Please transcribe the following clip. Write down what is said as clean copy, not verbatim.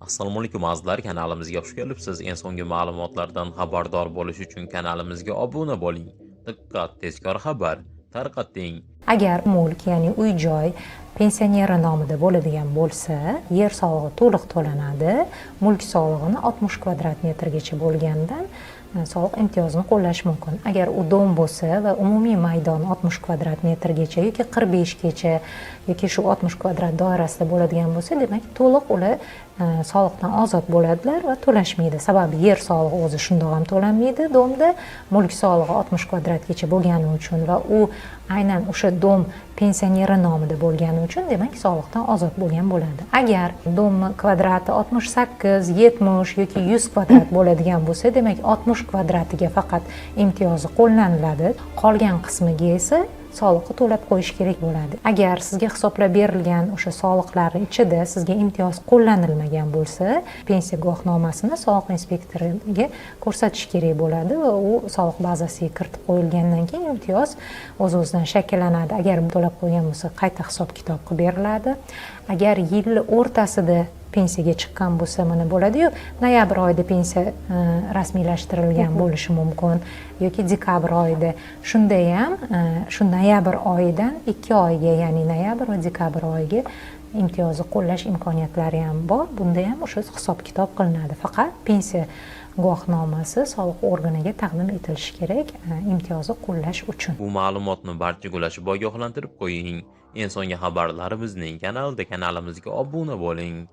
Assalomu alaykum azizlar, kanalimizga xush kelibsiz. Eng so'nggi ma'lumotlardan xabardor bo'lish uchun kanalimizga obuna bo'ling. Diqqat, tezkor xabar tarqating. Agar mulk, ya'ni uy-joy pensioneri nomida bo'ladigan bo'lsa, yer solig'i to'liq to'lanadi. Mulk solig'ini 60 kvadrat metrgacha bo'lgandan soliq imtiyozini qo'llash mumkin. Agar u dom bo'lsa va umumiy maydon 60 kvadrat metrgacha yoki 45 gacha yoki shu 60 kvadrat doirasida bo'ladigan bo'lsa, demak to'liq ular soliqdan ozod bo'ladilar va to'lashmaydi. Sababi yer solig'i o'zi shundoq ham to'lanmaydi domda, mulk solig'i 60 kvadratgacha bo'lgani uchun va u aynan o'sha dom pensioneri nomida bo'lgani uchun demak soliqdan ozod bo'lgan bo'ladi. Agar dom kvadrati 68, 70 yoki 100 kvadrat bo'ladigan bo'lsa, demak 60 kvadratiga faqat imtiyozi qo'llaniladi. Qolgan qismiga esa soliqni to'lab qo'yish kerak bo'ladi. Agar sizga hisoblab berilgan o'sha soliqlar ichida sizga imtiyoz qo'llanilmagan bo'lsa, pensiya guvohnomasini soliq inspektoriga ko'rsatish kerak bo'ladi va u soliq bazasiga kiritib qo'yilgandan keyin imtiyoz o'z-o'zidan shakllanadi. Agar to'lab qo'ygan bo'lsa, qayta hisob-kitob qilib beriladi. Agar yil o'rtasida pensiyaga chiqqan bo'lsa, mana bo'ladi-yu, noyabr oyida pensiya rasmiylashtirilgan bo'lishi mumkin yoki dekabr oyida. Shunda ham shu noyabr oyidan 2 oyga, ya'ni noyabr va dekabr oyiga imtiyozni qo'llash imkoniyatlari ham bor. Bunda ham o'sha hisob-kitob qilinadi. Faqat pensiya guvohnomasi soliq organiga taqdim etilishi kerak imtiyozni qo'llash uchun. Bu ma'lumotni barchaga ulashib ogohlantirib qo'ying. Eng so'nggi xabarlarimizning kanalimizga obuna bo'ling.